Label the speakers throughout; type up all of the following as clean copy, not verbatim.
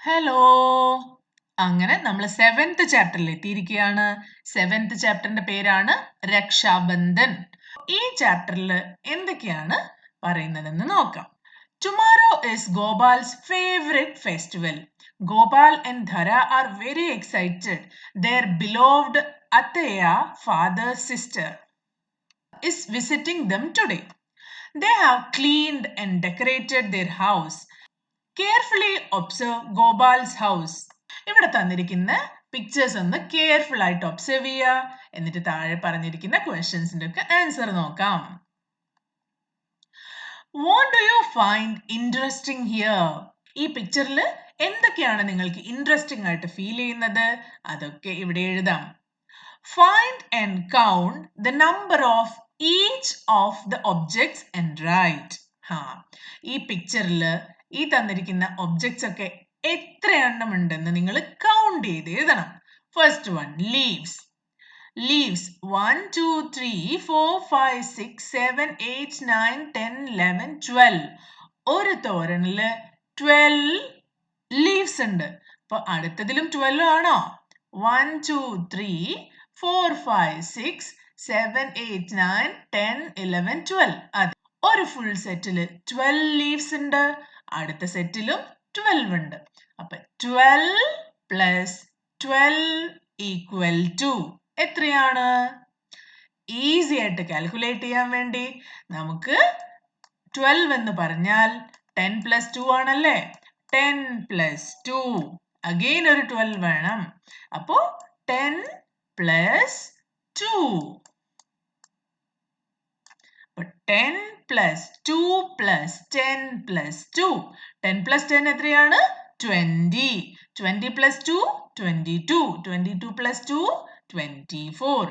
Speaker 1: Hello. അങ്ങനെ നമ്മൾ 7th ചാപ്റ്ററിൽ എത്തിയിരിക്കുകയാണ്. 7th ചാപ്റ്ററിന്റെ പേരാണ് രക്ഷാബന്ധൻ. ഈ ചാപ്റ്ററിൽ എന്തൊക്കെയാണ് പറയുന്നതെന്ന് നോക്കാം. Tomorrow is Gopal's favorite festival. Gopal and Dhara are very excited. Their beloved Ataya, father's sister, is visiting them today. They have cleaned and decorated their house. Carefully observe Gopal's house. ഇവിടെ തന്നിരിക്കുന്ന pictures ഒന്ന് careful ആയിട്ട് observe ചെയ്യുക. എന്നിട്ട് താഴെ പറഞ്ഞിരിക്കുന്ന ക്വസ്റ്റ്യൻസിന്റെ ഒക്കെ answer നോക്കാം. What do you find interesting here? ഈ പിക്ചറിൽ എന്തൊക്കെയാണ് നിങ്ങൾക്ക് ഇൻട്രസ്റ്റിംഗ് ആയിട്ട് ഫീൽ ചെയ്യുന്നത്? അതൊക്കെ ഇവിടെ എഴുതാം. Find and count the number of each of the objects and write. ഈ പിക്ചറിൽ ഈ തന്നിരിക്കുന്ന ഒബ്ജക്ട്സ് ഒക്കെ എത്ര എണ്ണം ഉണ്ടെന്ന് നിങ്ങൾ കൗണ്ട് ചെയ്ത് എഴുതണം. First one leaves. ലീവ്സ് 1 2 3 4 5 6 7 8 9 10 11 12. ഒരു തോരണില് 12 ലീവ്സ് ഉണ്ട്. അപ്പൊ അടുത്തതിലും 12 ആണോ? 1 2 3 4 5 6 7 8 9 10 11 12. അതെ, ഒരു ഫുൾ സെറ്റില് 12 ലീവ്സ് ഉണ്ട്. അടുത്ത സെറ്റിലും 12 ഉണ്ട്. അപ്പൊ 12 പ്ലസ് 12 ഈക്വൽ ടു എത്രയാണ്? ഈസി ആയിട്ട് കാൽക്കുലേറ്റ് ചെയ്യാൻ വേണ്ടി നമുക്ക് 12 എന്ന് പറഞ്ഞാൽ 10 പ്ലസ് 2 ആണല്ലേ? 10 പ്ലസ് 2 അഗെയിൻ ഒരു 12 വേണം. അപ്പോ 10 plus 2. 10 plus 2 plus 10 plus 2. 10 plus 10 എത്രയാണ്? 20. 20 plus 2 22. 22 plus 2 24.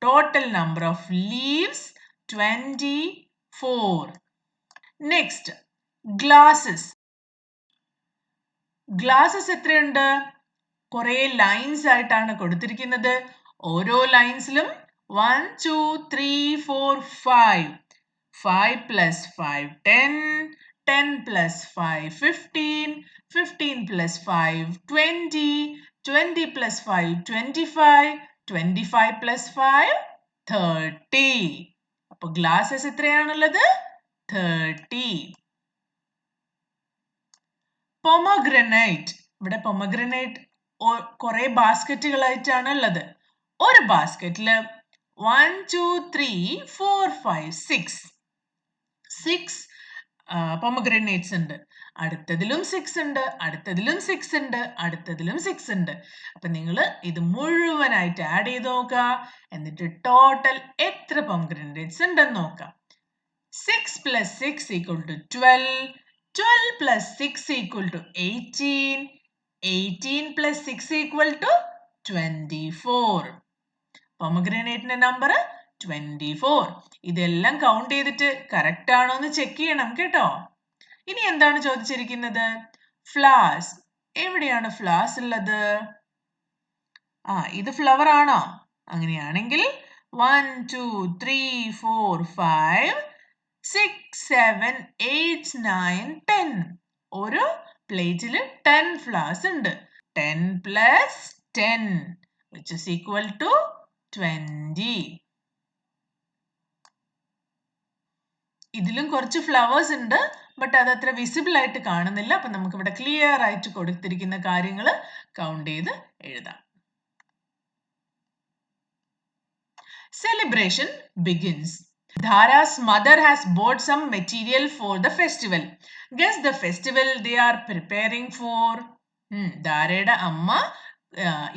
Speaker 1: Total number of leaves 24. Next glasses. Glasses എത്രയുണ്ട്? കുറെ ലൈൻസ് ആയിട്ടാണ് കൊടുത്തിരിക്കുന്നത്. ഓരോ ലൈൻസിലും 1 2 3 4 5. 5 plus 5 10. 10 plus 5 15. 15 plus 5 20. 20 plus 5 25. 25 plus 5 30. അപ്പൊ ഗ്ലാസസ് എത്രയാണുള്ളത്? 30. പൊമഗ്രനൈറ്റ്. ഇവിടെ പൊമഗ്രനൈറ്റ് കുറെ ബാസ്കറ്റുകളായിട്ടാണ് ഉള്ളത്. ഒരു ബാസ്കറ്റില് 1 2 3 4 5 6 പൊമഗ്രനേറ്റ്സ് ഉണ്ട്. അടുത്തതിലും 6 ഉണ്ട്. അടുത്തതിലും 6 ഉണ്ട്. അടുത്തതിലും 6 ഉണ്ട്. അപ്പൊ നിങ്ങൾ ഇത് മുഴുവനായിട്ട് ആഡ് ചെയ്ത് നോക്കുക. എന്നിട്ട് ടോട്ടൽ എത്ര പൊമഗ്രനേറ്റ്സ് ഉണ്ടെന്ന് നോക്കാം. 6 plus 6 equal to 12. 12 plus 6 equal to 18. 18 plus 6 equal to 24. പൊമഗ്രനേറ്റിന്റെ number 24. ഇതെല്ലാം കൗണ്ട് ചെയ്തിട്ട് കറക്റ്റ് ആണോ എന്ന് ചെക്ക് ചെയ്യണം കേട്ടോ. ഇനി എന്താണ് ചോദിച്ചിരിക്കുന്നത്? ഫ്ലവേഴ്സ്. എവിടെയാണ് ഫ്ലവേഴ്സ് ഉള്ളത്? ഇത് ഫ്ലവർ ആണോ? അങ്ങനെയാണെങ്കിൽ 1 2 3 4 5 6 7 8 9 10. ഒരു പ്ലേറ്റിൽ 10 ഫ്ലവേഴ്സ് ഉണ്ട്. 10 plus 10 which is equal to 20. ഇതിലും കുറച്ച് ഫ്ലവേഴ്സ് ഉണ്ട്. ബട്ട് അത് അത്ര വിസിബിൾ ആയിട്ട് കാണുന്നില്ല. അപ്പൊ നമുക്ക് ഇവിടെ ക്ലിയർ ആയിട്ട് കൊടുത്തിരിക്കുന്ന കാര്യങ്ങൾ കൗണ്ട് ചെയ്ത് എഴുതാം. Celebration begins. Dhara's mother has bought some material for the festival. Guess the festival they are preparing for. ധാരയുടെ അമ്മ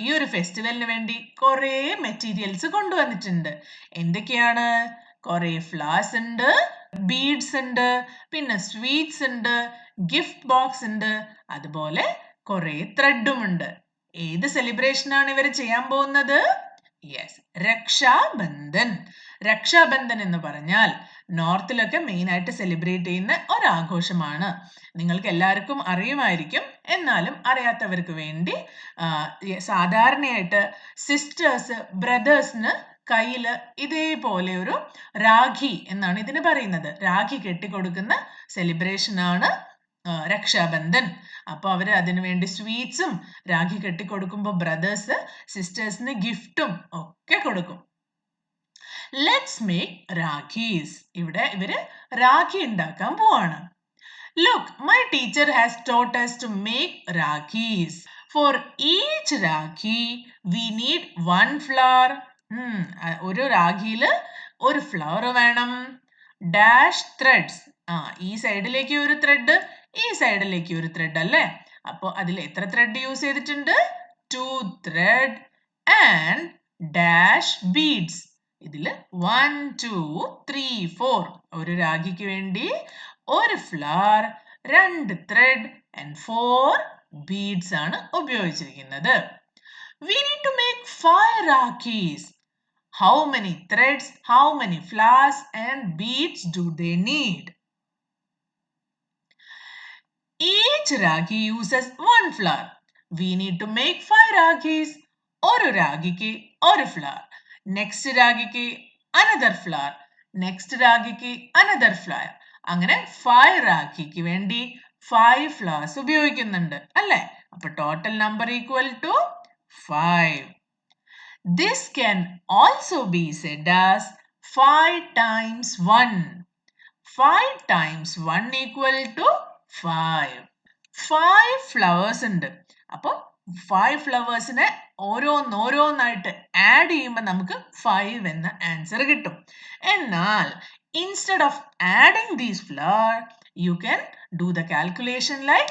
Speaker 1: ഈ ഒരു ഫെസ്റ്റിവലിന് വേണ്ടി കുറെ മെറ്റീരിയൽസ് കൊണ്ടുവന്നിട്ടുണ്ട്. എന്തൊക്കെയാണ്? കുറെ ഫ്ലവേഴ്സ് ഉണ്ട്, ബീഡ്സ് ഉണ്ട്, പിന്നെ സ്വീറ്റ്സ് ഉണ്ട്, ഗിഫ്റ്റ് ബോക്സ് ഉണ്ട്, അതുപോലെ കുറെ ത്രെഡും ഉണ്ട്. ഏത് സെലിബ്രേഷൻ ആണ് ഇവർ ചെയ്യാൻ പോകുന്നത്? യെസ്, രക്ഷാബന്ധൻ. രക്ഷാബന്ധൻ എന്ന് പറഞ്ഞാൽ നോർത്തിലൊക്കെ മെയിൻ ആയിട്ട് സെലിബ്രേറ്റ് ചെയ്യുന്ന ഒരാഘോഷമാണ്. നിങ്ങൾക്ക് എല്ലാവർക്കും അറിയുമായിരിക്കും. എന്നാലും അറിയാത്തവർക്ക് വേണ്ടി സാധാരണയായിട്ട് സിസ്റ്റേഴ്സ് ബ്രദേഴ്സിന് കയ്യിൽ ഇതേപോലെ ഒരു രാഖി എന്നാണ് ഇതിന് പറയുന്നത്. രാഖി കെട്ടിക്കൊടുക്കുന്ന സെലിബ്രേഷൻ ആണ് രക്ഷാബന്ധൻ. അപ്പൊ അവര് അതിനു വേണ്ടി സ്വീറ്റ്സും രാഖി കെട്ടിക്കൊടുക്കുമ്പോൾ ബ്രദേഴ്സ് സിസ്റ്റേഴ്സിന് ഗിഫ്റ്റും ഒക്കെ കൊടുക്കും. Let's make rakhis. ഇവിടെ ഇവര് രാഖി ഉണ്ടാക്കാൻ പോവാണ്. Look, my teacher has taught us to make rakhis. For each rakhi, we need one flower. ഒരു രാഖിയില് ഒരു ഫ്ലവർ വേണം. Dash threads. ഈ സൈഡിലേക്ക് ഒരു ത്രെഡ്, ഈ സൈഡിലേക്ക് ഒരു ത്രെഡ് അല്ലേ? അപ്പോൾ അതിൽ എത്ര ത്രെഡ് യൂസ് ചെയ്തിട്ടുണ്ട്? 2 ത്രെഡ് ആൻഡ് ഡാഷ് ബീഡ്സ്. ഇതിൽ 1 2 3 4. ഒരു രാഖിക്ക് വേണ്ടി ഒരു ഫ്ലവർ, 2 ത്രെഡ് ആൻഡ് 4 ബീഡ്സ് ആണ് ഉപയോഗിച്ചിരിക്കുന്നത്. We need to make 5 rakhis. How many threads, how many flowers and beads do they need? Each rakhi uses 1 flower. We need to make 5 rakhis. ഒരു രാഖിക്ക് ഒരു flower, next രാഖിക്ക് another flower, next രാഖിക്ക് another flower. അങ്ങനെ 5 രാഖിക്ക് വേണ്ടി 5 flowers ഉപയോഗിക്കുന്നുണ്ട് അല്ലേ? അപ്പൊ total number equal to 5. This can also be said as 5 times 1. 5 times 1 equal to 5. 5 flowers ഉണ്ട്. അപ്പൊ 5 ഫ്ലവേഴ്സിനെ ഓരോന്നായിട്ട് ആഡ് ചെയ്യുമ്പോൾ നമുക്ക് 5 എന്ന ആൻസർ കിട്ടും. എന്നാൽ instead of adding these flower, you can do the calculation like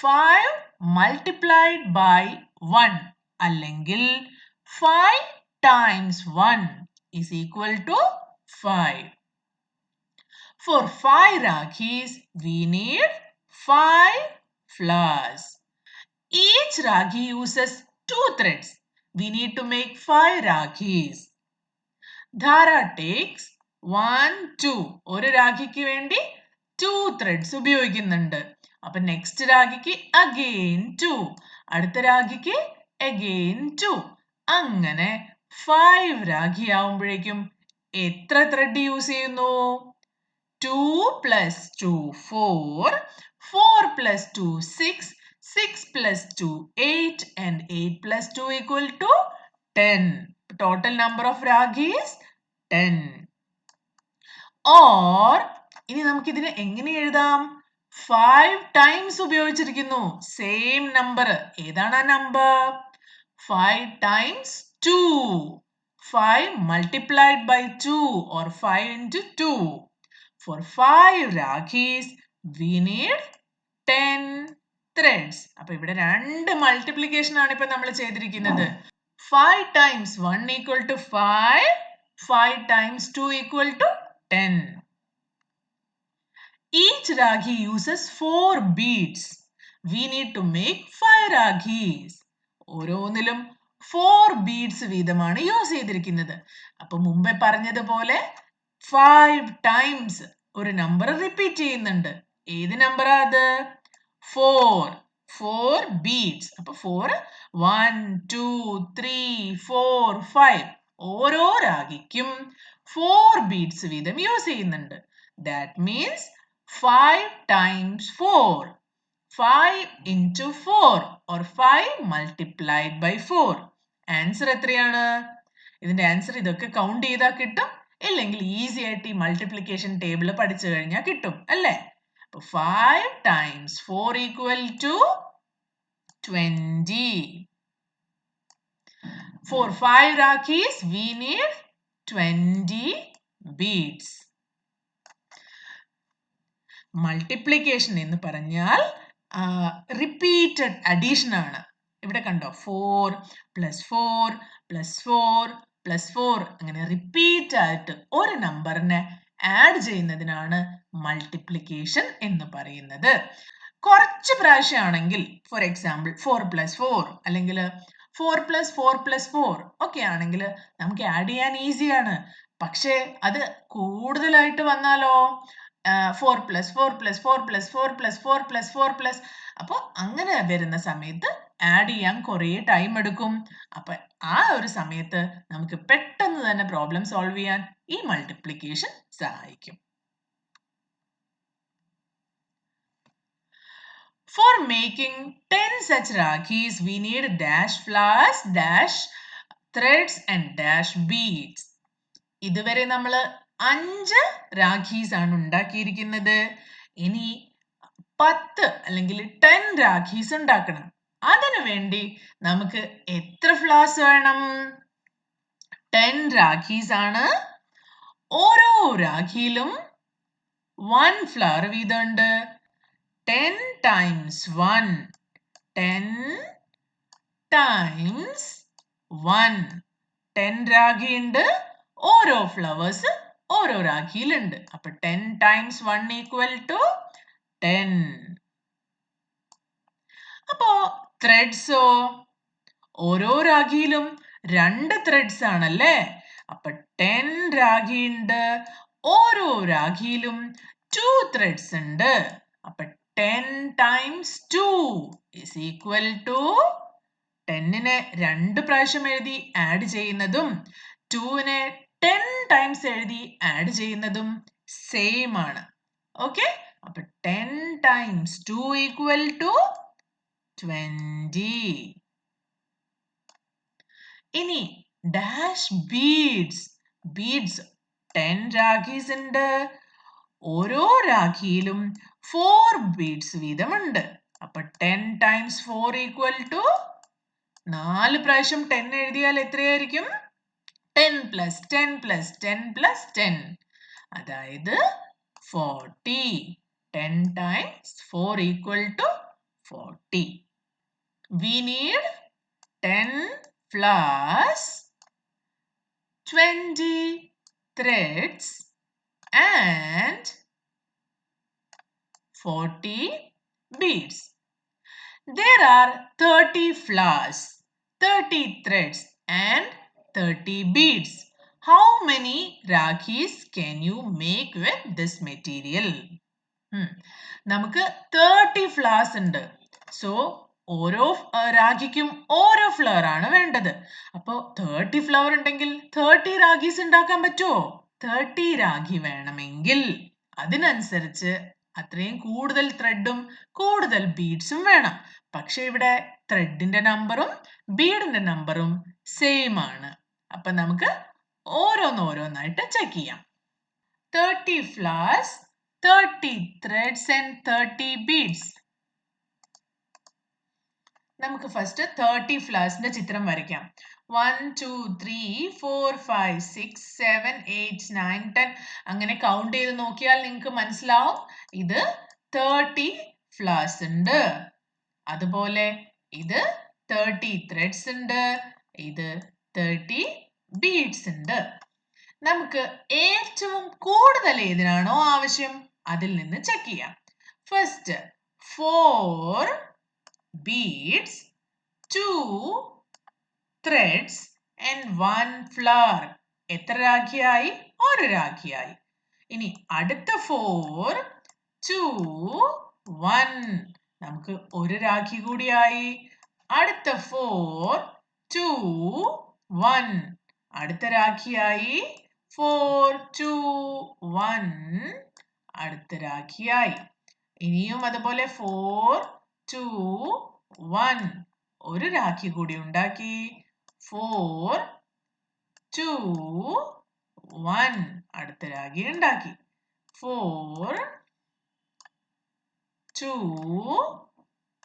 Speaker 1: 5 multiplied by 1 അല്ലെങ്കിൽ 5 times 1 is equal to 5. For 5 rakhis, we need 5 flowers. Each rakhi uses 2 threads. We need to make 5 rakhis. Dhara takes 1 2. ഒരു രാഖിക്ക് വേണ്ടി 2 threads ഉപയോഗിക്കുന്നുണ്ട്. അപ്പൊ next രാഖിക്ക് again 2, അടുത്ത രാഖിക്ക് again 2. അങ്ങനെ 5 രാഖി ആവുമ്പോഴേക്കും എത്ര thread use ചെയ്യുന്നു? 2 plus 2 4, 4 plus 2 6, 6 plus 2 8 and 8 plus 2 equal to 10. Total number of rakhi is 10. Or ഇനി നമുക്ക് ഇതിനെ എങ്ങനെ എഴുതാം? 5 ടൈംസ് ഉപയോഗിച്ചിരിക്കുന്നു സെയിം നമ്പർ. ഏതാണ് ആ number? 5 times 2. 5 multiplied by 2 or 5 into 2. For 5 rakhis, we need 10 threads. അപ്പൊ ഇവിടെ 2 മൾട്ടിപ്ലിക്കേഷൻ ആണ് ഇപ്പൊ നമ്മൾ ചെയ്തിരിക്കുന്നത്. 5 times 1 equal to 5. 5 times 2 equal to 10. Each rakhi uses 4 beads. We need to make 5 rakhis. ഓരോന്നിലും 4 beads വീതമാണ് യൂസ് ചെയ്തിരിക്കുന്നത്. അപ്പൊ മുമ്പേ പറഞ്ഞതുപോലെ 5 times ഒരു നമ്പർ റിപ്പീറ്റ് ചെയ്യുന്നുണ്ട്. ഏത് നമ്പറാ അത്? 4 beads. അപ്പൊ 4 1 2 3 4 5. ഓരോ രാഖിക്കും 4 beads വീതം യൂസ് ചെയ്യുന്നുണ്ട്. That means 5 times 4. 5 into 4 or 5 multiplied by 4. Answer എത്രയാണ്? ഇതിന്റെ ആൻസർ ഇതൊക്കെ കൗണ്ട് ചെയ്താൽ കിട്ടും. ഇല്ലെങ്കിൽ ഈസി ആയിട്ട് ഈ മൾട്ടിപ്ലിക്കേഷൻ ടേബിൾ പഠിച്ചു കഴിഞ്ഞാൽ കിട്ടും അല്ലേ? അപ്പൊ 5 times 4 equal to 20. For 5 rakhis, we need 20 beads. Multiplication എന്ന് പറഞ്ഞാൽ റിപ്പീറ്റഡ് അഡീഷൻ ആണ്. ഇവിടെ കണ്ടോ 4 plus 4 plus 4 plus 4 അങ്ങനെ റിപ്പീറ്റ് ആയിട്ട് ഒരു നമ്പറിനെ ആഡ് ചെയ്യുന്നതിനാണ് മൾട്ടിപ്ലിക്കേഷൻ എന്ന് പറയുന്നത്. കുറച്ച് പ്രാവശ്യമാണെങ്കിൽ ഫോർ എക്സാമ്പിൾ 4 plus 4 അല്ലെങ്കിൽ 4 plus 4 plus 4 ഒക്കെ ആണെങ്കിൽ നമുക്ക് ആഡ് ചെയ്യാൻ ഈസിയാണ്. പക്ഷേ അത് കൂടുതലായിട്ട് വന്നാലോ 4 plus 4 plus 4 plus 4 plus 4 plus 4 plus അപ്പോൾ അങ്ങനെ വരുന്ന സമയത്ത് ആഡ് ചെയ്യാൻ കുറേ ടൈം എടുക്കും. അപ്പൊ ആ ഒരു സമയത്ത് നമുക്ക് പെട്ടെന്ന് തന്നെ പ്രോബ്ലം സോൾവ് ചെയ്യാൻ ഈ മൾട്ടിപ്ലിക്കേഷൻ സഹായിക്കും. For making 10 such Rakhis, we need dash flowers, dash threads and dash beads. ഇതുവരെ നമ്മൾ 5 രാഖീസ് ആണ് ഉണ്ടാക്കിയിരിക്കുന്നത്. ഇനി 10 അല്ലെങ്കിൽ 10 രാഖീസ് ഉണ്ടാക്കണം. അതിനു വേണ്ടി നമുക്ക് എത്ര ഫ്ലവേഴ്സ് വേണം? 10 രാഖീസ് ആണ്. ഓരോ രാഖിയിലും 1 ഫ്ലവർ വീതമുണ്ട്. 10 times 1, 10 times 1. 10 രാഖി ഉണ്ട്. ഓരോ ഫ്ലവേഴ്സ് ഓരോ രാഖിയിലുണ്ട്. അപ്പൊ 10 times 1 equal to 10. അപ്പോ ത്രെഡ്സോ? ഓരോ രാഖിയിലും 2 ത്രെഡ്സ് ആണല്ലേ. അപ്പൊ 10 രാഖി ഉണ്ട്. ഓരോ രാഖിയിലും 2 ത്രെഡ്സ് ഉണ്ട്. അപ്പൊ 10 times 2 is equal to 10നെ 2 പ്രാവശ്യം എഴുതി ആഡ് ചെയ്യുന്നതും 2നെ 10 times എഴുതി ആഡ് ചെയ്യുന്നതും സെയിം ആണ്. ഓക്കെ, അപ്പൊ 10 times 2 equal to 20. ഇനി ഡാഷ് ബീഡ്സ്. ബീഡ്സ് 10 രാഖീസ് ഉണ്ട്. ഓരോ രാഖിയിലും 4 ബീഡ്സ് വീതമുണ്ട്. അപ്പൊ 10 times 4 equal to 4 പ്രാവശ്യം 10 എഴുതിയാൽ എത്രയായിരിക്കും? 10 plus 10 plus 10 plus 10. അതായത് 40. 10 times 4 equal to 40. We need 10 flowers, 20 threads and 40 beads. There are 30 flowers, 30 threads and 30 beads. How many Rakhis can you make with this material? നമുക്ക് 30 flowers ഉണ്ട്. So ഓരോ രാഖിക്കും ഓരോ flower ആണ് വേണ്ടത്. അപ്പോൾ 30 ഫ്ലവർ ഉണ്ടെങ്കിൽ 30 രാഖീസ് ഉണ്ടാക്കാൻ പറ്റുമോ? 30 രാഖി വേണമെങ്കിൽ അതിനനുസരിച്ച് അത്രയും കൂടുതൽ ത്രെഡും കൂടുതൽ ബീഡ്സും വേണം. പക്ഷെ ഇവിടെ ത്രെഡിന്റെ നമ്പറും ബീഡിന്റെ നമ്പറും സെയിം ആണ്. അപ്പൊ നമുക്ക് ഓരോന്നോരോന്നായിട്ട് ചെക്ക് ചെയ്യാം. 30 flowers, 30 threads and 30 beads. നമുക്ക് ഫസ്റ്റ് 30 ഫ്ലവേഴ്സിന്റെ ചിത്രം വരയ്ക്കാം. 1 2 3 4 5 6 7 8 9 10 അങ്ങനെ കൗണ്ട് ചെയ്ത് നോക്കിയാൽ നിങ്ങൾക്ക് മനസ്സിലാവും ഇത് 30 ഫ്ലവേഴ്സ് ഉണ്ട്. അതുപോലെ ഇത് 30 ത്രെഡ്സ് ഉണ്ട്. ഇത് 30 ബീഡ്സ് ഉണ്ട്. നമുക്ക് ഏറ്റവും കൂടുതൽ ഏതിനാണോ ആവശ്യം അതിൽ നിന്ന് ചെക്ക് ചെയ്യാം. First 4 beads, 2 threads and 1 flower. എത്ര രാഖിയായി? ഒരു രാഖിയായി. ഇനി അടുത്ത 4 2 1 നമുക്ക് ഒരു രാഖി കൂടിയായി. അടുത്ത 4 2 1 അടുത്ത രാഖിയായി. 4 2 1 അടുത്ത രാഖിയായി. ഇനിയും അതുപോലെ 4 2 1 ഒരു രാഖി കൂടി ഉണ്ടാക്കി. 4 2 1 അടുത്ത രാഖി ഉണ്ടാക്കി. 4 2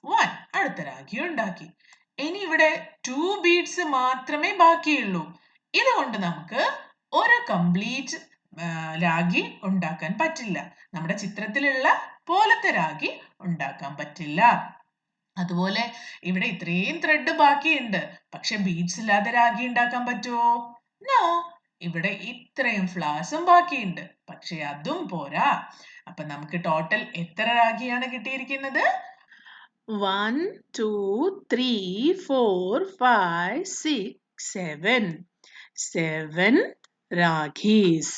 Speaker 1: 1 അടുത്ത രാഖി ഉണ്ടാക്കി. ഇനി ഇവിടെ 2 ബീഡ്സ് മാത്രമേ ബാക്കിയുള്ളൂ. ഇതുകൊണ്ട് നമുക്ക് ഒരു കംപ്ലീറ്റ് രാഖി ഉണ്ടാക്കാൻ പറ്റില്ല. നമ്മുടെ ചിത്രത്തിലുള്ള പോലത്തെ രാഖി ഉണ്ടാക്കാൻ പറ്റില്ല. അതുപോലെ ഇവിടെ ഇത്രയും ത്രെഡ് ബാക്കിയുണ്ട്. പക്ഷെ ബീഡ്സ് ഇല്ലാതെ രാഖി ഉണ്ടാക്കാൻ പറ്റുമോ? നോ. ഇവിടെ ഇത്രയും ഫ്ലവേഴ്സും ബാക്കിയുണ്ട്. പക്ഷെ അതും പോരാ. അപ്പൊ നമുക്ക് ടോട്ടൽ എത്ര രാഖിയാണ് കിട്ടിയിരിക്കുന്നത്? 1 2 3 4 5 6 7 രാഖീസ്.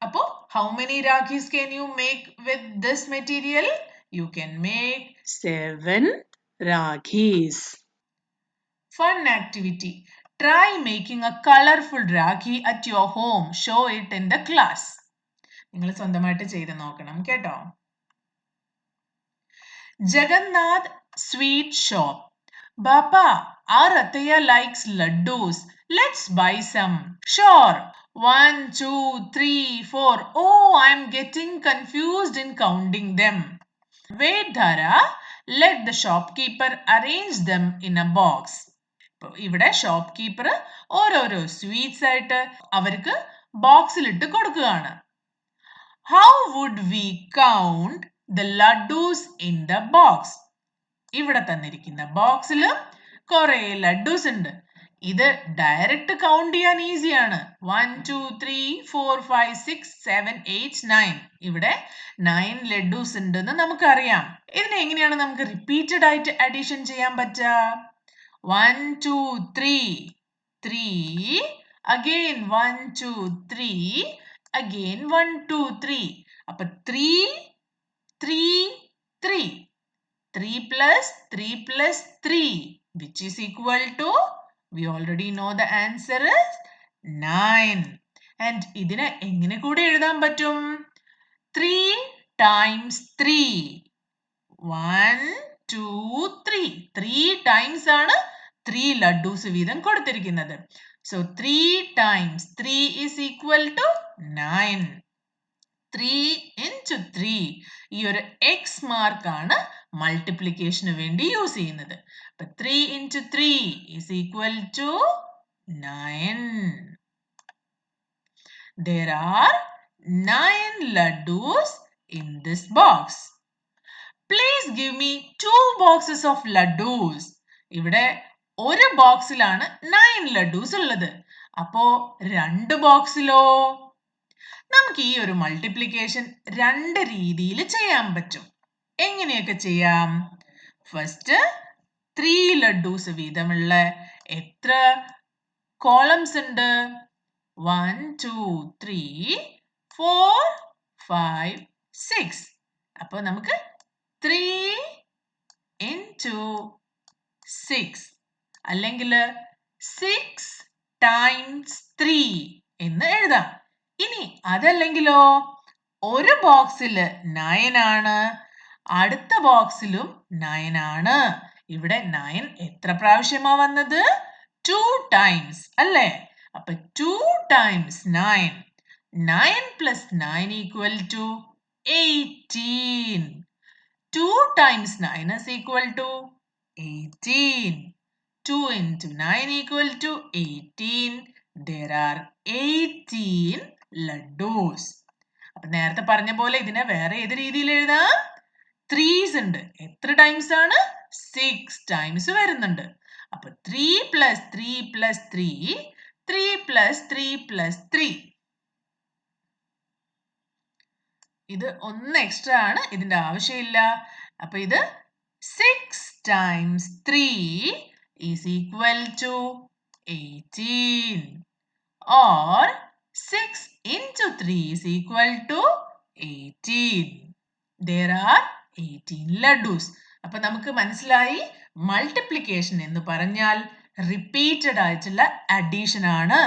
Speaker 1: അപ്പോ how many Rakhis can you make with this material? You can make 7 Rakhis. Fun activity. Try making a colorful Rakhi at your home. Show it in the class. നിങ്ങൾ സ്വന്തമായിട്ട് ചെയ്ത് നോക്കണം കേട്ടോ. Jagannath Sweet Shop. Bapa, our Ataya likes laddus. Let's buy some. Sure. 1, 2, 3, 4. Oh, I'm getting confused in counting them. Wait, Dhara. Let the shopkeeper arrange them in a box. ഇവിടെ shop keeper ഓരോരോ sweets ആയിട്ട് അവർക്ക് ബോക്സിലിട്ട് കൊടുക്കുകയാണ്. How would we count the laddus in the box? ഇവിടെ തന്നിരിക്കുന്ന ബോക്സിൽ കുറെ ലഡ്ഡൂസ് ഉണ്ട്. ഇത് ഡയറക്റ്റ് കൗണ്ട് ചെയ്യാൻ ഈസിയാണ്. 1, 2, 3, 4, 5, 6, 7, 8, 9. ഇവിടെ 9 ലഡ്ഡൂസ് ഉണ്ടെന്ന് നമുക്കറിയാം. ഇതിനെ എങ്ങനെയാണ് നമുക്ക് റിപ്പീറ്റഡ് ആയിട്ട് അഡീഷൻ ചെയ്യാൻ പറ്റുക? 1, 2, 3, 3, again 1, 2, 3, again 1, 2, 3. അപ്പൊ 3, 3, 3. 3 plus 3 plus 3, which is equal to, we already know the answer is 9. And ഇതിനെ എങ്ങനെ കൂടി എഴുതാൻ പറ്റും? 3 times 3. 1, 2, 3. 3 times ആണ് 3 ലഡ്ഡൂസ് വീതം കൊടുത്തിരിക്കുന്നത്. So 3 times 3 is equal to 9. 3 into 3. ഈ ഒരു എക്സ് മാർക്കാണ് മൾട്ടിപ്ലിക്കേഷന് വേണ്ടി യൂസ് ചെയ്യുന്നത്. അപ്പൊ 3 into 3 is equal to 9. There are 9 laddus in this box. Please give me 2 boxes of laddus. ഇവിടെ ഒരു ബോക്സിലാണ് 9 ലഡ്ഡൂസ് ഉള്ളത്. അപ്പോ 2 ബോക്സിലോ? നമുക്ക് ഈ ഒരു മൾട്ടിപ്ലിക്കേഷൻ 2 രീതിയിൽ ചെയ്യാൻ പറ്റും. എങ്ങനെയൊക്കെ ചെയ്യാം? ഫസ്റ്റ് 3 ലഡ്ഡൂസ് വീതമുള്ള എത്ര കോളംസ് ഉണ്ട്? 1, 2, 3, 4, 5, 6. അപ്പോൾ നമുക്ക് 3 into 6 അല്ലെങ്കിൽ 6 times 3 എന്ന് എഴുതാം. ഇനി അതല്ലെങ്കിലോ, ഒരു ബോക്സിൽ 9 ആണ്, അടുത്ത ബോക്സിലും 9 ആണ്. ഇവിടെ 9 എത്ര പ്രാവശ്യമാ വന്നത്? 2 times അല്ലേ? അപ്പൊ 2 times 9. 9 plus 9 equal to 18. 2 times 9 is equal to 18. 2 into 9 equal to 18. There are 18 laddus. അപ്പൊ നേരത്തെ പറഞ്ഞ പോലെ ഇതിനെ വേറെ ഏത് രീതിയിൽ എഴുതാം? 3s ഉണ്ട്. എത്ര ടൈംസ് ആണ്? 6 ടൈംസ് വരുന്നുണ്ട്. അപ്പൊ 3 plus 3 plus 3, 3 plus 3 plus 3. ഇത് ഒന്ന് എക്സ്ട്രാ ആണ്, ഇതിന്റെ ആവശ്യമില്ല. അപ്പൊ ഇത് 6 times 3 is equal to 18. Or 6 into 3 is equal to 18. There are 18 laddus. അപ്പൊ നമുക്ക് മനസ്സിലായി, മൾട്ടിപ്ലിക്കേഷൻ എന്ന് പറഞ്ഞാൽ റിപ്പീറ്റഡ് ആയിട്ടുള്ള അഡീഷൻ ആണ്.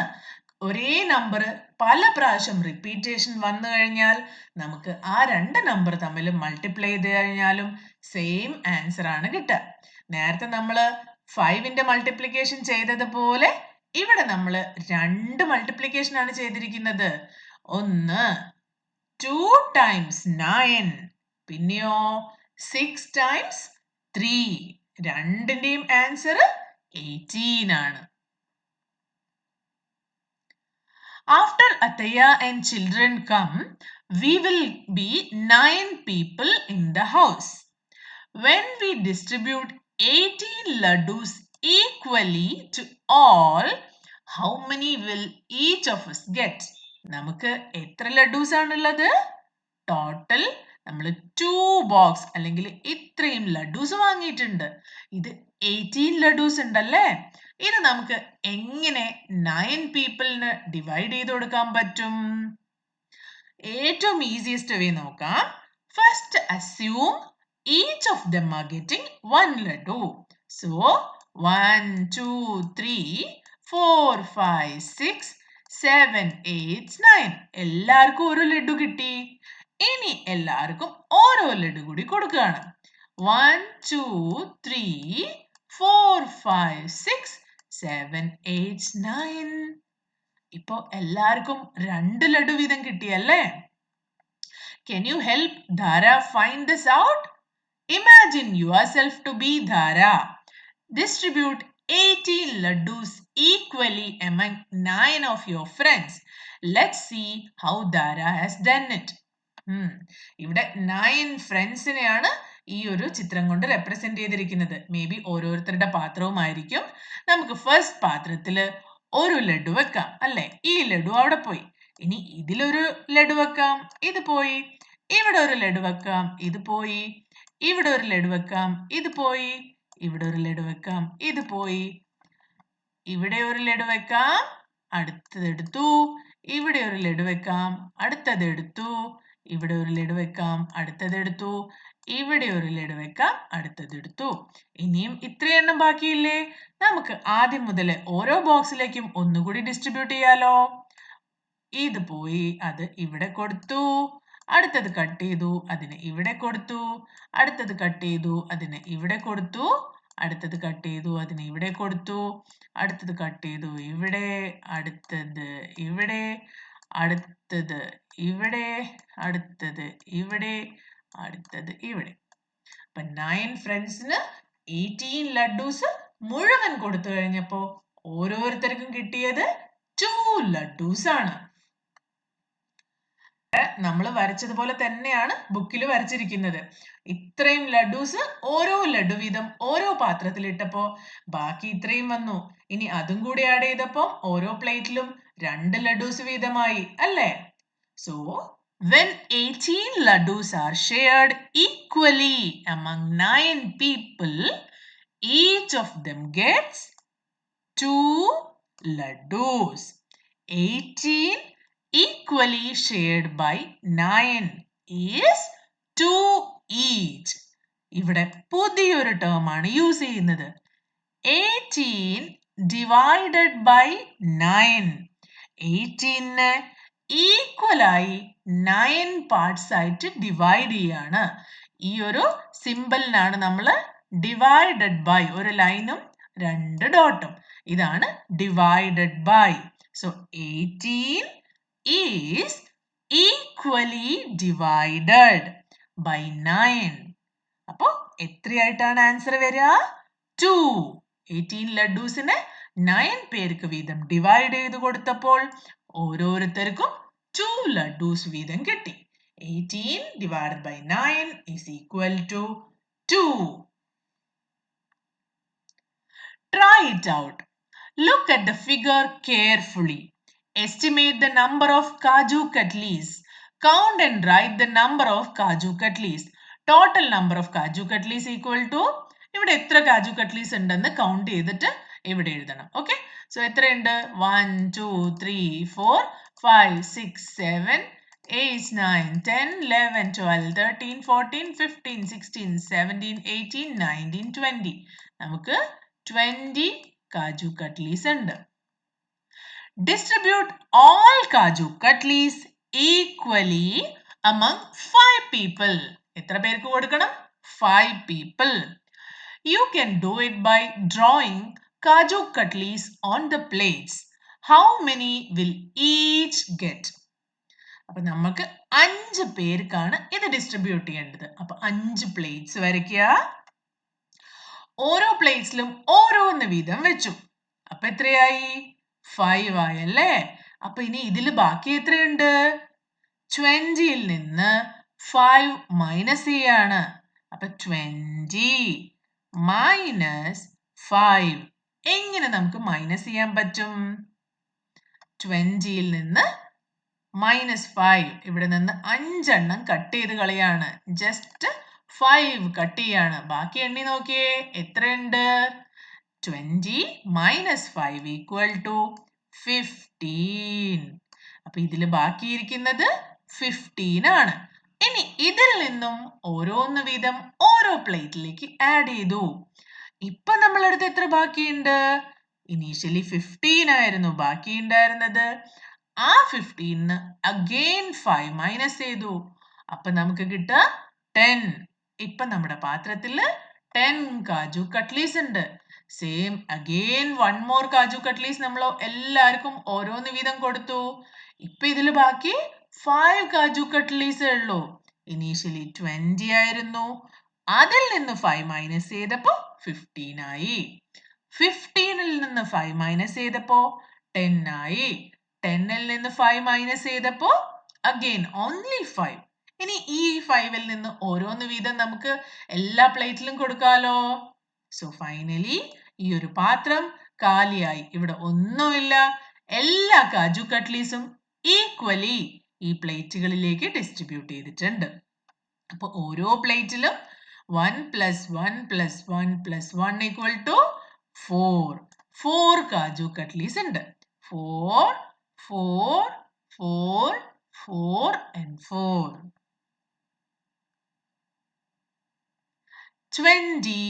Speaker 1: ഒരേ നമ്പർ പല പ്രാവശ്യം റിപ്പീറ്റേഷൻ വന്നു കഴിഞ്ഞാൽ നമുക്ക് ആ 2 നമ്പർ തമ്മിൽ മൾട്ടിപ്ലൈ ചെയ്ത് കഴിഞ്ഞാലും സെയിം ആൻസർ ആണ് കിട്ടുക. നേരത്തെ നമ്മൾ 5ന്റെ മൾട്ടിപ്ലിക്കേഷൻ ചെയ്തതുപോലെ ഇവിടെ നമ്മൾ 2 മൾട്ടിപ്ലിക്കേഷൻ ആണ് ചെയ്തിരിക്കുന്നത്. ഒന്ന് 2 times 9, പിന്നെയോ 6 times 3. രണ്ടിന്റെയും ആൻസർ 18 ആണ്. After Ataya and children come, we will be 9 people in the house. When we distribute 18 laddus equally to all, how many will each of us get? നമുക്ക് എത്ര ലഡ്ഡൂസ് ആണുള്ളത്? ടോട്ടൽ നമ്മൾ 2 ബോക്സ് അല്ലെങ്കിൽ ഇത്രയും ലഡ്ഡൂസ് വാങ്ങിയിട്ടുണ്ട്. ഇത് 18 ലഡ്ഡൂസ് ഉണ്ടല്ലേ? ഇത് നമുക്ക് എങ്ങനെ 9 പീപ്പിളിന് ഡിവൈഡ് ചെയ്ത് കൊടുക്കാൻ പറ്റും? ഏറ്റവും ഈസിയസ്റ്റ് വേ നോക്കാം. First assume each of them are getting 1 laddu. So 1, 2, 3, 4, 5, 6, 7, 8, 9. എല്ലാവർക്കും ഒരു ലഡു കിട്ടി. ഇനി എല്ലാവർക്കും ഓരോ ലഡു കൂടി കൊടുക്കുകയാണ്. 1, 2, 3, 4, 5, 6, 7, 8, 9. ഇപ്പോ എല്ലാവർക്കും 2 ലഡു വീതം കിട്ടിയല്ലേ? Can you help Dhara find this out? Imagine yourself to be Dhara. Distribute 18 laddus equally among 9 of your friends. Let's see how Dhara has done it. ഇവിടെ 9 ഫ്രണ്ട്സിനെയാണ് ഈ ഒരു ചിത്രം കൊണ്ട് റെപ്രസെന്റ് ചെയ്തിരിക്കുന്നത്. മേ ബി ഓരോരുത്തരുടെ പാത്രവുമായിരിക്കും. നമുക്ക് ഫസ്റ്റ് പാത്രത്തില് ഒരു ലഡു വെക്കാം അല്ലെ? ഈ ലഡു അവിടെ പോയി. ഇനി ഇതിലൊരു ലഡു വെക്കാം, ഇത് പോയി. ഇവിടെ ഒരു ലഡു വെക്കാം, ഇത് പോയി. ഇവിടെ ഒരു ലഡു വെക്കാം, ഇത് പോയി. ഇവിടെ ഒരു ലഡു വെക്കാം, ഇത് പോയി. ഇവിടെ ഒരു ലഡു വെക്കാം, അടുത്തത് എടുത്തു. ഇവിടെ ഒരു ലഡു വെക്കാം, അടുത്തത് എടുത്തു. ഇവിടെ ഒരു ലഡു വെക്കാം, അടുത്തത് എടുത്തു. ഇവിടെ ഒരു ലഡു വെക്കാം, അടുത്തത് എടുത്തു. ഇനിയും ഇത്രയെണ്ണം ബാക്കിയില്ലേ? നമുക്ക് ആദ്യം മുതൽ ഓരോ ബോക്സിലേക്കും ഒന്നുകൂടി ഡിസ്ട്രിബ്യൂട്ട് ചെയ്യാലോ. ഇത് പോയി, അത് ഇവിടെ കൊടുത്തു. അടുത്തത് കട്ട് ചെയ്തു, അതിന് ഇവിടെ കൊടുത്തു. അടുത്തത് കട്ട് ചെയ്തു, അതിന് ഇവിടെ കൊടുത്തു. അടുത്തത് കട്ട് ചെയ്തു, അതിന് ഇവിടെ കൊടുത്തു. അടുത്തത് കട്ട് ചെയ്തു, ഇവിടെ. അടുത്തത് ഇവിടെ. അടുത്തത് ഇവിടെ. അടുത്തത് ഇവിടെ. അടുത്തത് ഇവിടെ. അപ്പൊ 9 ഫ്രണ്ട്സിന് 18 ലഡ്ഡൂസ് മുഴുവൻ കൊടുത്തു കഴിഞ്ഞപ്പോ ഓരോരുത്തർക്കും കിട്ടിയത് 2 ലഡ്ഡൂസ് ആണ്. നമ്മൾ വരച്ചതുപോലെ തന്നെയാണ് ബുക്കിൽ വരച്ചിരിക്കുന്നത്. ഇത്രയും ലഡ്ഡൂസ് ഓരോ ലഡു വീതം ഓരോ പാത്രത്തിൽ ഇട്ടപ്പോ ബാക്കി ഇത്രയും വന്നു. ഇനി അതും കൂടി ആഡ് ചെയ്തപ്പോ ഓരോ പ്ലേറ്റിലും 2 ലഡ്ഡൂസ് വീതമായി അല്ലേ? So when 18 laddus are shared equally among 9 people, each of them gets 2 laddus. 18 equally shared by 9 is 2 each. ഇവിടെ പുതിയൊരു ടേം ആണ് യൂസ് ചെയ്യുന്നത്. 18 divided by 9. 18നെ ഈക്വൽ ആയി 9 പാർട്സ് ആയിട്ട് ഡിവൈഡ് ചെയ്യാണ്. ഈ ഒരു സിമ്പിളിനാണ് നമ്മൾ ഡിവൈഡഡ് ബൈ ഒരു ലൈനും 2 ഡോട്ടും. ഇതാണ് divided by. So 18 is equally divided by 9. അപ്പോ എത്രയായിട്ടാണ് ആൻസർ വരിക? 2. 18 ലഡ്ഡൂസിനെ 9 പേർക്ക് വീതം ഡിവൈഡ് ചെയ്ത് കൊടുത്തപ്പോൾ ഓരോരുത്തർക്കും 2 ലഡ്ഡൂസ് വീതം കിട്ടി. 18 divided by 9 is equal to 2. Try it out. Look at the figure carefully. Estimate the number of Kaju Katlis. Count and write the number of Kaju Katlis. Total number of Kaju Katlis equal to ഇവിടെ എത്ര കാജു കട്ട്ലീസ് ഉണ്ടെന്ന് count ചെയ്തിട്ട് ഇവിടെ എഴുതണം. Okay, so എത്രയുണ്ട്? 1, 2, 3, 4, 5, 6, 7, 8, 9, 10, 11, 12, 13, 14, 15, 16, 17, 18, 19, 20. നമുക്ക് 20 കാജു കട്ട്ലീസ് ഉണ്ട്. Distribute all Kaju Katlis equally among 5 people. എത്ര പേർക്ക് കൊടുക്കണം? 5 people. You can do it by drawing Kaju Katlis on the plates. How many will each get? അപ്പൊ നമുക്ക് 5 പേർക്കാണ് ഇത് ഡിസ്ട്രിബ്യൂട്ട് ചെയ്യേണ്ടത്. അപ്പൊ 5 പ്ലേറ്റ്സ് വരയ്ക്കുക. ഓരോ പ്ലേറ്റ്സിലും ഓരോന്ന് വീതം വെച്ചു. അപ്പൊ എത്രയായി? 5 ആയല്ലേ? അപ്പൊ ഇനി ഇതിൽ ബാക്കി എത്രയുണ്ട്? 20ൽ നിന്ന് 5 മൈനസ് ചെയ്യാണ്. അപ്പൊ 20 മൈനസ് 5. എങ്ങനെ നമുക്ക് മൈനസ് ചെയ്യാൻ പറ്റും? 20ൽ നിന്ന് -5. ഇവിടെ നിന്ന് 5 എണ്ണം കട്ട് ചെയ്ത് കളയാണ്. ജസ്റ്റ് 5 കട്ട് ചെയ്യാണ്. ബാക്കി എണ്ണി നോക്കിയേ എത്രയുണ്ട്? 20 minus 5 equal to 15. അപ്പൊ ഇതിൽ ബാക്കിയിരിക്കുന്നത് 15 ആണ്. ഇനി ഇതിൽ നിന്നും ഓരോന്ന് വീതം ഓരോ പ്ലേറ്റിലേക്ക് ആഡ് ചെയ്തു. ഇപ്പൊ നമ്മളടുത്ത് എത്ര ബാക്കിയുണ്ട്? ഇനീഷ്യലി 15 ആയിരുന്നു ബാക്കി ഉണ്ടായിരുന്നത്. ആ 15 അഗെയിൻ 5 മൈനസ് ചെയ്തു. അപ്പൊ നമുക്ക് കിട്ടുക 10. ഇപ്പൊ നമ്മുടെ പാത്രത്തില് 10 കാജു കട്ട്ലീസ് ഉണ്ട്. സെയിം അഗെയിൻ 1 more കാജു കട്ട്ലീസ് നമ്മൾ എല്ലാവർക്കും ഓരോന്ന് വീതം കൊടുത്തു. ഇപ്പൊ ഇതില് ബാക്കി 5 കാജു കട്ട്ലീസേ ഉള്ളൂ. ഇനീഷ്യലി 20 ആയിരുന്നു. അതിൽ നിന്ന് 5 മൈനസ് ചെയ്തപ്പോ 15 ആയി. 15ൽ നിന്ന് 5 മൈനസ് ചെയ്തപ്പോ 10 ആയി. 10ൽ നിന്ന് 5 മൈനസ് ചെയ്തപ്പോ അഗെയിൻ ഓൺലി 5. ഇനി ഈ 5ൽ നിന്ന് ഓരോന്ന് വീതം നമുക്ക് എല്ലാ പ്ലേറ്റിലും കൊടുക്കാലോ. സോ ഫൈനലി ഈ ഒരു പാത്രം കാലിയായി. ഇവിടെ ഒന്നുമില്ല. എല്ലാ കാജു കട്ട്ലീസും ഈക്വലി ഈ പ്ലേറ്റുകളിലേക്ക് ഡിസ്ട്രിബ്യൂട്ട് ചെയ്തിട്ടുണ്ട്. അപ്പൊ ഓരോ പ്ലേറ്റിലും 1 + 1 + 1 + 1 = 4. 4 കാജു കട്ട്ലീസ് ഉണ്ട്. 4 4 4 4 and 4. 20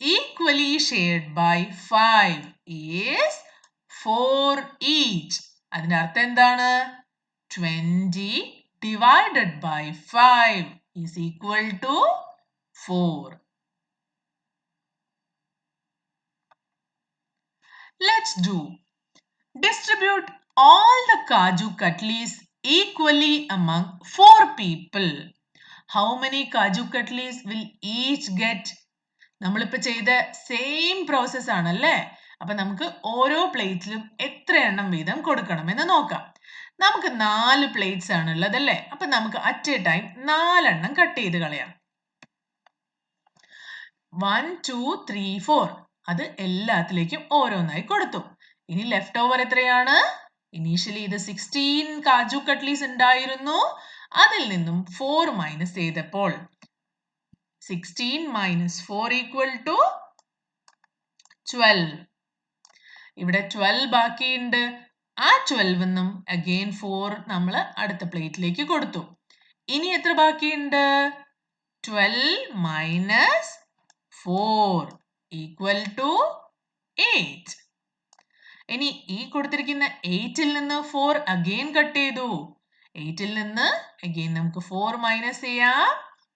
Speaker 1: equally shared by 5 is 4 each. അതിന്റെ അർത്ഥം എന്താണ്? 20 divided by 5 is equal to 4. Let's do. Distribute all the Kaju Katlis equally among 4 people. How many Kaju Katlis will each get? നമ്മളിപ്പോ ചെയ്ത സെയിം പ്രോസസ് ആണല്ലേ. അപ്പൊ നമുക്ക് ഓരോ പ്ലേറ്റിലും എത്ര എണ്ണം വീതം കൊടുക്കണം എന്ന് നോക്കാം. നമുക്ക് 4 പ്ലേറ്റ്സ് ആണ് ഉള്ളതല്ലേ. അപ്പൊ നമുക്ക് അറ്റ് എ ടൈം 4 എണ്ണം കട്ട് ചെയ്ത് കളയാം. 1 2 3 4 അത് എല്ലാത്തിലേക്കും ഓരോന്നായി കൊടുത്തു. ഇനി ലെഫ്റ്റ് ഓവർ എത്രയാണ്? ഇനീഷ്യലി ഇത് 16 കാജു കട്ട്ലീസ് ഉണ്ടായിരുന്നു. അതിൽ നിന്നും 4 മൈനസ് ചെയ്തപ്പോൾ 16 minus 4 equal to 12. ഇവിടെ 12 ബാക്കിയുണ്ട്. ആ 12 നിന്നും അഗെയിൻ 4 നമ്മൾ അടുത്ത പ്ലേറ്റിലേക്ക് കൊടുത്തു. ഇനി എത്ര ബാക്കിയുണ്ട്? 12 minus 4 equal to 8. ഇനി ഈ കൊടുത്തിരിക്കുന്ന 8ൽ നിന്ന് 4 അഗെയിൻ കട്ട് ചെയ്തു. 8ൽ നിന്ന് അഗെയിൻ നമുക്ക് 4 മൈനസ് ചെയ്യാം.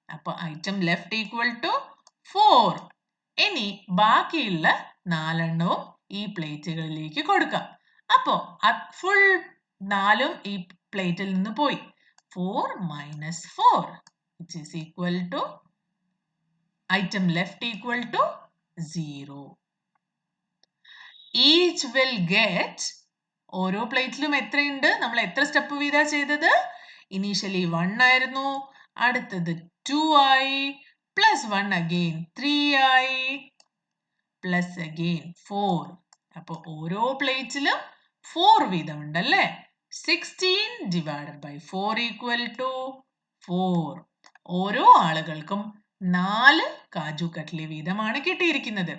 Speaker 1: അപ്പൊ ഐറ്റം ലെഫ്റ്റ് ഈക്വൽ ടു 4. ഇനി ബാക്കിയുള്ള 4 എണ്ണവും ഈ പ്ലേറ്റുകളിലേക്ക് കൊടുക്കാം. അപ്പോ ഫുൾ 4ഉം ഈ പ്ലേറ്റിൽ നിന്ന് പോയി. 4 minus 4 which is equal to item left equal to 0. Each will get, ഓരോ പ്ലേറ്റിലും എത്രയുണ്ട്? നമ്മൾ എത്ര സ്റ്റെപ്പ് വീതാ ചെയ്തത്? ഇനീഷ്യലി 1 ആയിരുന്നു. അടുത്തത് 2 ആയി. പ്ലസ് 1 അഗെയിൻ 3 ആയി. Plus again 4. അപ്പൊ ഓരോ പ്ലേറ്റിലും 4 വീതം ഉണ്ടല്ലേ. 16 divided by 4 equal to 4. ഓരോ ആളുകൾക്കും 4 കാജു കട്ട്ലി വീതമാണ് കിട്ടിയിരിക്കുന്നത്.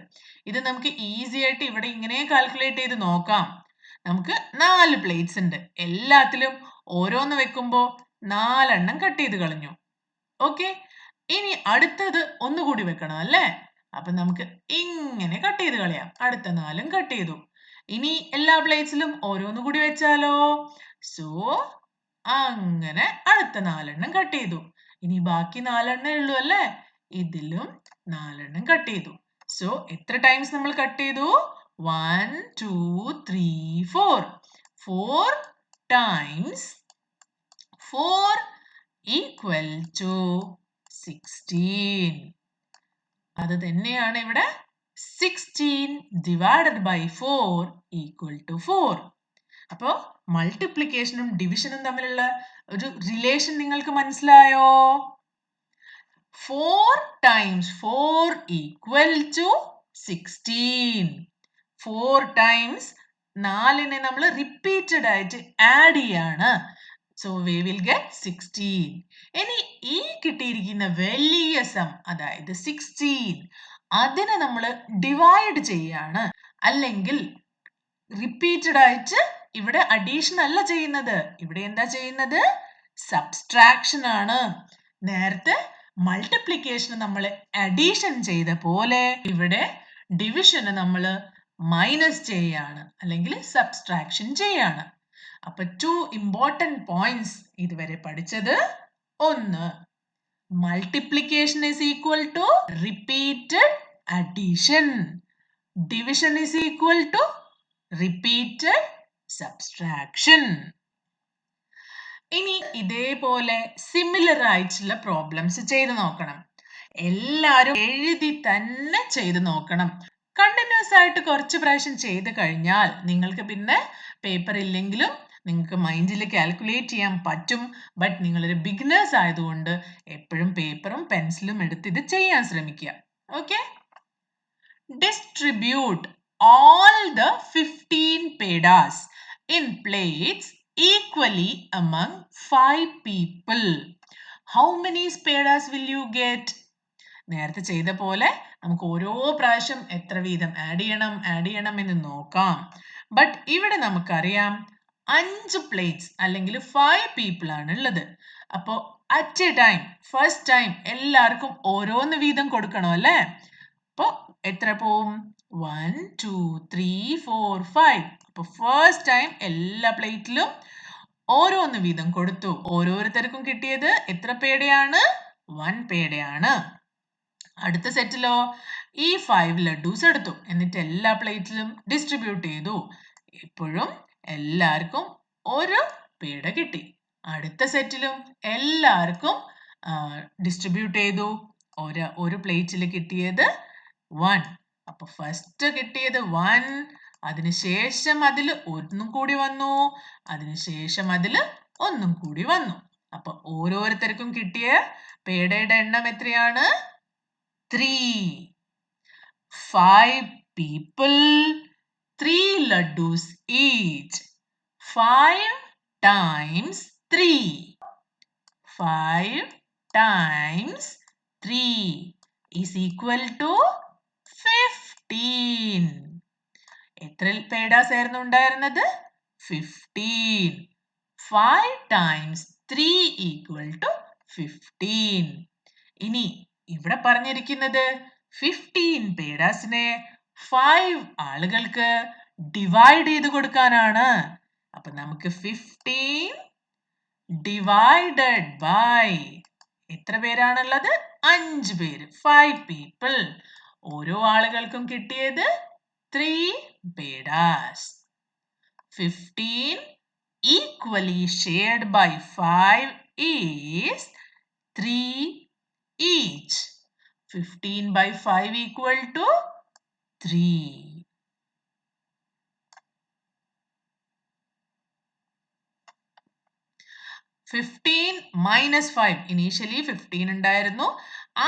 Speaker 1: ഇത് നമുക്ക് ഈസി ആയിട്ട് ഇവിടെ ഇങ്ങനെ കാൽക്കുലേറ്റ് ചെയ്ത് നോക്കാം. നമുക്ക് 4 പ്ലേറ്റ്സ് ഉണ്ട്. എല്ലാത്തിലും ഓരോന്ന് വെക്കുമ്പോ 4 എണ്ണം കട്ട് ചെയ്ത് കളഞ്ഞു. ഓക്കെ, ഇനി അടുത്തത് ഒന്നുകൂടി വെക്കണം അല്ലേ. അപ്പൊ നമുക്ക് ഇങ്ങനെ കട്ട് ചെയ്ത് കളയാം. അടുത്ത 4ഉം കട്ട് ചെയ്തു. ഇനി എല്ലാ പ്ലേറ്റ്സിലും ഓരോന്ന് കൂടി വെച്ചാലോ. സോ അങ്ങനെ അടുത്ത 4 എണ്ണം കട്ട് ചെയ്തു. ഇനി ബാക്കി 4 എണ്ണേ ഉള്ളൂ അല്ലേ. ഇതിലും 4 എണ്ണം കട്ട് ചെയ്തു. സോ എത്ര ടൈംസ് നമ്മൾ കട്ട് ചെയ്തു? 1 2 3 4. 4 times 4 equal to 16. അത് തന്നെയാണ് ഇവിടെ 16 divided by 4 equal to 4. അപ്പോ മൾട്ടിപ്ലിക്കേഷനും ഡിവിഷനും തമ്മിലുള്ള ഒരു റിലേഷൻ നിങ്ങൾക്ക് മനസ്സിലായോ? 4 times 4 equal to 16. 4 times 4നെ നമ്മൾ റിപ്പീറ്റഡ് ആയിട്ട് ആഡ് ചെയ്യാണ്. So we will get 16. ഇനി ഈ കിട്ടിയിരിക്കുന്ന വലിയ സം അതായത് 16 അതിനെ നമ്മൾ ഡിവൈഡ് ചെയ്യാണ്. അല്ലെങ്കിൽ റിപ്പീറ്റഡ് ആയിട്ട് ഇവിടെ അഡീഷൻ അല്ല ചെയ്യുന്നത്. ഇവിടെ എന്താ ചെയ്യുന്നത്? സബ്സ്ട്രാക്ഷൻ ആണ്. നേരത്തെ മൾട്ടിപ്ലിക്കേഷന് നമ്മൾ അഡീഷൻ ചെയ്ത പോലെ ഇവിടെ ഡിവിഷന് നമ്മൾ മൈനസ് ചെയ്യാണ് അല്ലെങ്കിൽ സബ്സ്ട്രാക്ഷൻ ചെയ്യാണ്. അപ്പൊ 2 ഇമ്പോർട്ടന്റ് പോയിന്റ്സ് ഇതുവരെ പഠിച്ചത്. ഒന്ന്, Multiplication is equal to repeated addition. Division is equal to repeated subtraction. ഇനി ഇതേപോലെ സിമിലർ ആയിട്ടുള്ള പ്രോബ്ലംസ് ചെയ്ത് നോക്കണം. എല്ലാവരും എഴുതി തന്നെ ചെയ്ത് നോക്കണം. കണ്ടിന്യൂസ് ആയിട്ട് കുറച്ച് പ്രാവശ്യം ചെയ്ത് കഴിഞ്ഞാൽ നിങ്ങൾക്ക് പിന്നെ പേപ്പർ ഇല്ലെങ്കിലും നിങ്ങൾക്ക് മൈൻഡിൽ കാൽക്കുലേറ്റ് ചെയ്യാൻ പറ്റും. ബട്ട് നിങ്ങളൊരു ബിഗിനേഴ്സ് ആയതുകൊണ്ട് എപ്പോഴും പേപ്പറും പെൻസിലും എടുത്ത് ഇത് ചെയ്യാൻ ശ്രമിക്കുക. Okay, distribute all the 15 pedas in plates equally among 5 people. How many pedas will you get? നേരത്തെ ചെയ്ത പോലെ നമുക്ക് ഓരോ പ്രാവശ്യം എത്ര വീതം ആഡ് ചെയ്യണം എന്ന് നോക്കാം. ബട്ട് ഇവിടെ നമുക്കറിയാം 5 പ്ലേറ്റ്സ് അല്ലെങ്കിൽ 5 പീപ്പിൾ ആണ് ഉള്ളത്. അപ്പോൾ at A time first time എല്ലാവർക്കും ഓരോന്ന് വീതം കൊടുക്കണം അല്ലേ? അപ്പോൾ എത്ര പോവും? 1 2 3 4 5. അപ്പോൾ ഫസ്റ്റ് ടൈം എല്ലാ പ്ലേറ്റിലും ഓരോന്ന് വീതം കൊടുത്തു. ഓരോരുത്തർക്കും കിട്ടിയത് എത്ര പേടയാണ്? 1 പേടയാണ്. അടുത്ത സെറ്റിലോ ഈ 5 ലഡ്ഡൂസ് എടുത്തു, എന്നിട്ട് എല്ലാ പ്ലേറ്റിലും ഡിസ്ട്രിബ്യൂട്ട് ചെയ്തു. ഇപ്പോഴും എല്ലാവർക്കും ഒരു പേട കിട്ടി. അടുത്ത സെറ്റിലും എല്ലാവർക്കും ഡിസ്ട്രിബ്യൂട്ട് ചെയ്തു. ഒരു പ്ലേറ്റിൽ കിട്ടിയത് 1. അപ്പൊ ഫസ്റ്റ് കിട്ടിയത് 1, അതിനുശേഷം അതിൽ ഒന്നും കൂടി വന്നു, അതിനുശേഷം അതിൽ ഒന്നും കൂടി വന്നു. അപ്പൊ ഓരോരുത്തർക്കും കിട്ടിയ പേടയുടെ എണ്ണം എത്രയാണ്? 3. 5 people, 3 laddus each. 5 times 3. 5 times 3 is equal to 15. എത്ര പേടാസ് ആയിരുന്നു ഉണ്ടായിരുന്നത്? 15. 5 times 3 equal to 15. ഇനി ഇവിടെ പറഞ്ഞിരിക്കുന്നത് 15 പേടാസിനെ 5 ആളുകൾക്ക് ഡിവൈഡ് ചെയ്ത് കൊടുക്കാനാണ്. അപ്പൊ നമുക്ക് 15 ഡിവൈഡഡ് ബൈ എത്ര പേരാണുള്ളത്? 5 പേര്, 5 പീപ്പിൾ. ഓരോ ആളുകൾക്കും കിട്ടിയത് 3 പേടാസ്. 15 equally shared by 5 is 3 each. 15 by 5 equal to 3. -5 initially 15 ഉണ്ടായിരുന്നു.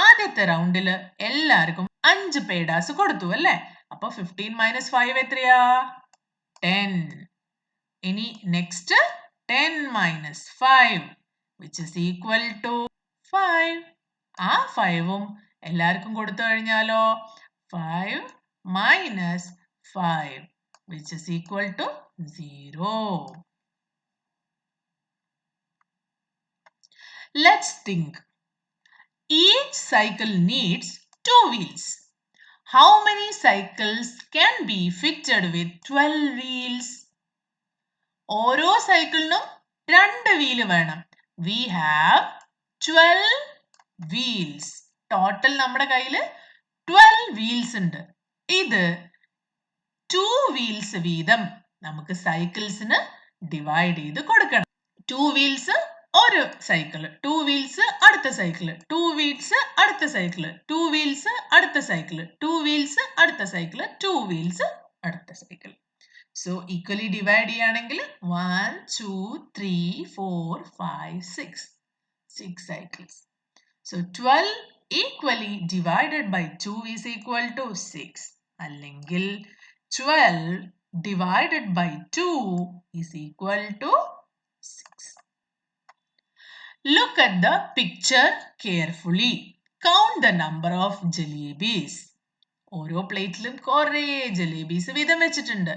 Speaker 1: ആദ്യത്തെ റൗണ്ടിൽ എല്ലാവർക്കും 5 പേടാസ് കൊടുത്തു അല്ലേ? അപ്പൊ 15 - 5 എത്രയാ? 10. ഇനി next 10 - 5 which is equal to 5. ആ 5ഉം എല്ലാവർക്കും കൊടുത്തു കഴിഞ്ഞാലോ 5 - 5 which is equal to 0. Let's think. Each cycle needs 2 wheels. How many cycles can be fitted with 12 wheels? ഓരോ സൈക്കിളിനും 2 വീല് വേണം. We have 12 wheels. ടോട്ടൽ നമ്മുടെ കയ്യിൽ 12 വീൽസ് ഉണ്ട്. ഇത് 2 വീൽസ് വീതം നമുക്ക് സൈക്കിൾസിന് ഡിവൈഡ് ചെയ്ത് കൊടുക്കണം. 2 വീൽസ് ഒരു സൈക്കിൾ, 2 വീൽസ് അടുത്ത സൈക്കിൾ, 2 വീൽസ് അടുത്ത സൈക്കിൾ, 2 വീൽസ് അടുത്ത സൈക്കിൾ, 2 വീൽസ് അടുത്ത സൈക്കിൾ, 2 വീൽസ് അടുത്ത സൈക്കിൾ. സോ ഈക്വലി ഡിവൈഡ് ചെയ്യുകയാണെങ്കിൽ 1 2 3 4 5 6 cycles. So 12 equally divided by 2 is equal to 6. അല്ലെങ്കിൽ 12 divided by 2 is equal to 6. Look at the picture carefully. Count the number of jalebis. ഓരോ പ്ലേറ്റിലും കുറേ ജലേബീസ് വീതം വെച്ചിട്ടുണ്ട്.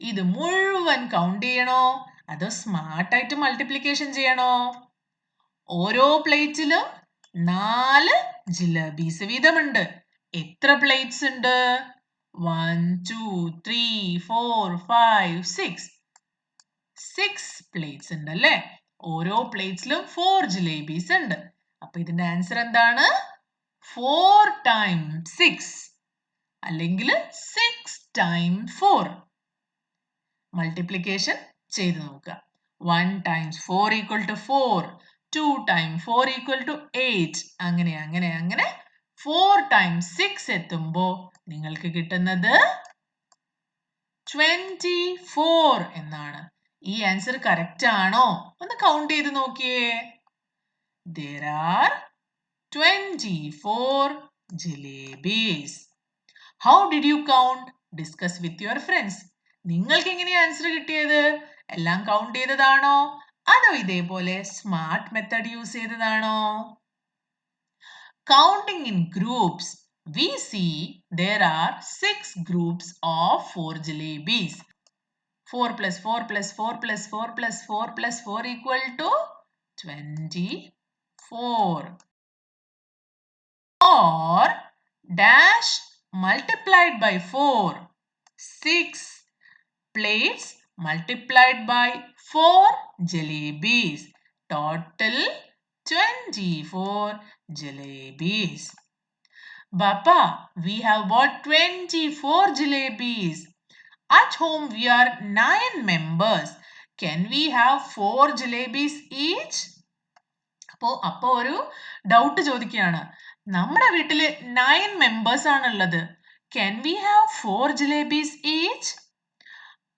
Speaker 1: ഇത് മുഴുവൻ കൗണ്ട് ചെയ്യണോ അതോ സ്മാർട്ടായിട്ട് മൾട്ടിപ്ലിക്കേഷൻ ചെയ്യണോ? ഓരോ പ്ലേറ്റിലും 4 ജിലേബീസ് വീതമുണ്ട്. എത്ര പ്ലേറ്റ്സ് ഉണ്ട്? 1 2 3 4 5 6 പ്ലേറ്റ്സ് ഉണ്ട് അല്ലേ? ഓരോ പ്ലേറ്റ്സിലും 4 ജിലേബീസ് ഉണ്ട്. അപ്പൊ ഇതിന്റെ ആൻസർ എന്താണ്? 4 times 6 അല്ലെങ്കിൽ 6 times 4. മൾട്ടിപ്ലിക്കേഷൻ ചെയ്ത് നോക്കുക. 1 times 4 equal to 4. 2 times 4 equal to 8. അങ്ങനെ 4 times 6 എത്തുമ്പോൾ നിങ്ങൾക്ക് കിട്ടുന്നത് 24 എന്നാണ്. ഈ ആൻസർ കറക്റ്റ് ആണോ? ഒന്ന് കൗണ്ട് ചെയ്ത് നോക്കിയേ. There are 24 jalebis. How did you count? Discuss with your friends. നിങ്ങൾക്ക് എങ്ങനെയാ ആൻസർ കിട്ടിയത്? എല്ലാം കൗണ്ട് ചെയ്തതാണോ അതോ ഇതേപോലെ സ്മാർട്ട് മെത്തേഡ് യൂസ് ചെയ്തതാണോ? Counting in groups, we see there are 6 groups of 4 jalebis. 4 plus 4 plus 4 plus 4 plus 4 plus 4 equal to 24. Or dash multiplied by 4. 6 plates multiplied by 4 jalebis. Total 24 jalebis. Bappa, we have bought 24 jalebis. At home we are 9 members. Can we have 4 jalebis each? അപ്പോ ഒരു doubt ചോദിക്കുകയാണ്. നമ്മുടെ വീട്ടില് 9 members ആണുള്ളത്. Can we have 4 jalebis each?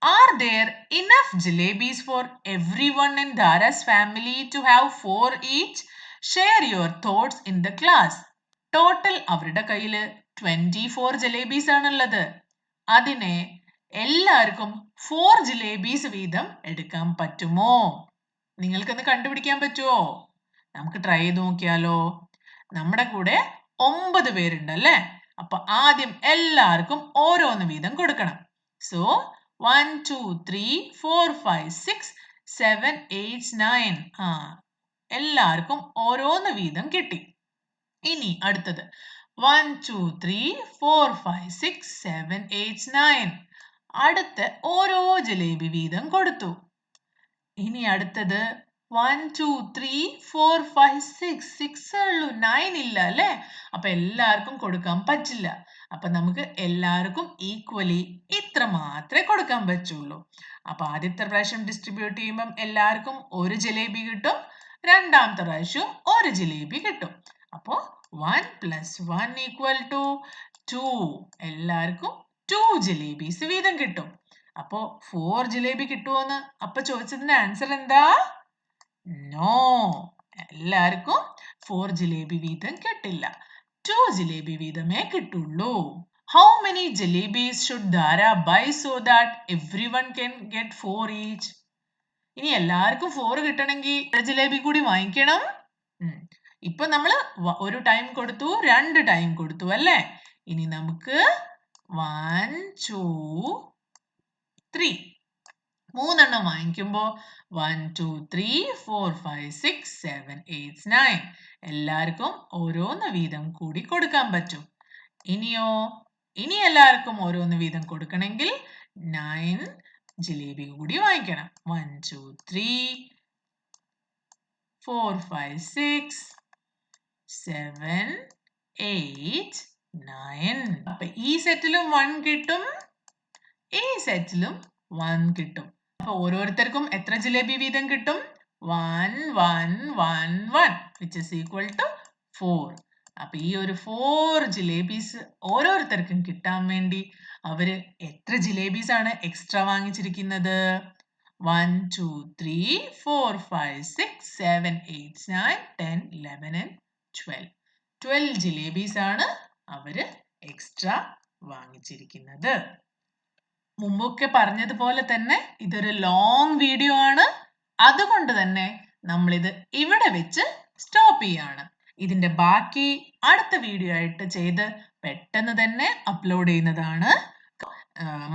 Speaker 1: Are there enough jalebis for everyone in Dhara's family to have 4 each? Share your thoughts in the class. Total അവരുടെ കയ്യില് 24 jalebis ആണുള്ളത്. അതിനെ എല്ലാവർക്കും 4 jalebis വീതം എടുക്കാൻ പറ്റുമോ? നിങ്ങൾക്കൊന്ന് കണ്ടുപിടിക്കാൻ പറ്റുമോ? നമുക്ക് ട്രൈ ചെയ്ത് നോക്കിയാലോ? നമ്മുടെ കൂടെ 9 പേരുണ്ട് അല്ലേ? അപ്പൊ ആദ്യം എല്ലാവർക്കും ഓരോന്ന് വീതം കൊടുക്കണം. സോ 1 2 3 4 5 6 7 8 9. എല്ലാവർക്കും ഓരോന്ന് വീതം കിട്ടി. ഇനി അടുത്തത് 1 2 3 4 5 6 7 8 9. അടുത്ത ഓരോ ജലേബി വീതം കൊടുത്തു. ഇനി അടുത്തത് 1 2 3 4 5 6 ഉള്ളൂ, 9 ഇല്ല അല്ലേ? അപ്പൊ എല്ലാവർക്കും കൊടുക്കാൻ പറ്റില്ല. അപ്പൊ നമുക്ക് എല്ലാവർക്കും ഈക്വലി ഇത്ര മാത്രമേ കൊടുക്കാൻ പറ്റുള്ളൂ. അപ്പൊ ആദ്യത്തെ പ്രാവശ്യം ഡിസ്ട്രിബ്യൂട്ട് ചെയ്യുമ്പം എല്ലാവർക്കും ഒരു ജലേബി കിട്ടും, രണ്ടാമത്തെ പ്രാവശ്യം ഒരു ജലേബി കിട്ടും. അപ്പോ 1 + 1 = 2. എല്ലാവർക്കും 2 ജലേബീസ് വീതം കിട്ടും. അപ്പോ 4 ജലേബി കിട്ടുമോന്ന് അപ്പൊ ചോദിച്ചതിന്റെ ആൻസർ എന്താ? നോ, എല്ലാവർക്കും 4 ജലേബി വീതം കിട്ടില്ല. 2 ജലേബി വീതമേ കിട്ടുള്ളൂ. How many jalebis should Dhara buy so that everyone can get 4 each? ഇനി എല്ലാവർക്കും 4 കിട്ടണമെങ്കിൽ ജലേബി കൂടി വാങ്ങിക്കണം. ഇപ്പൊ നമ്മൾ ഒരു ടൈം കൊടുത്തു, 2 ടൈം കൊടുത്തു അല്ലേ? ഇനി നമുക്ക് 1 2 3 മൂന്നെണ്ണം വാങ്ങിക്കുമ്പോ 1 2 3 4 5 6 7 8 9 എല്ലാവർക്കും ഓരോന്ന് വീതം കൂടി കൊടുക്കാൻ പറ്റും. ഇനി എല്ലാവർക്കും ഓരോന്ന് വീതം കൊടുക്കണമെങ്കിൽ 9 ജിലേബി കൂടി വാങ്ങിക്കണം. 1 2 3 4 5 6 7 8 9. അപ്പൊ ഈ സെറ്റിലും 1 കിട്ടും, ഈ സെറ്റിലും 1 കിട്ടും. അപ്പൊ ഓരോരുത്തർക്കും എത്ര ജിലേബി വീതം കിട്ടും? 1 1 1 1 which is equal to 4. അപ്പൊ ഈ ഒരു 4 ജിലേബീസ് ഓരോരുത്തർക്കും കിട്ടാൻ വേണ്ടി അവര് എത്ര ജിലേബീസ് ആണ് എക്സ്ട്രാ വാങ്ങിച്ചിരിക്കുന്നത്? 1 2 3 4 5 6 7 8 9 10 11 and 12. 12 ജിലേബീസ് ആണ് അവര് എക്സ്ട്രാ വാങ്ങിച്ചിരിക്കുന്നത്. മുമ്പൊക്കെ പറഞ്ഞതുപോലെ തന്നെ ഇതൊരു ലോങ് വീഡിയോ ആണ്. അതുകൊണ്ട് തന്നെ നമ്മളിത് ഇവിടെ വെച്ച് സ്റ്റോപ്പ് ചെയ്യാണ്. ഇതിന്റെ ബാക്കി അടുത്ത വീഡിയോ ആയിട്ട് ചെയ്ത് പെട്ടെന്ന് തന്നെ അപ്ലോഡ് ചെയ്യുന്നതാണ്.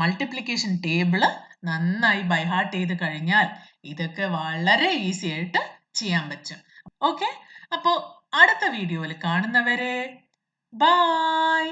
Speaker 1: മൾട്ടിപ്ലിക്കേഷൻ ടേബിള് നന്നായി ബൈ ഹാർട്ട് ചെയ്ത് കഴിഞ്ഞാൽ ഇതൊക്കെ വളരെ ഈസി ആയിട്ട് ചെയ്യാൻ പറ്റും. ഓക്കെ, അപ്പോൾ അടുത്ത വീഡിയോയിൽ കാണുന്നവരെ ബൈ.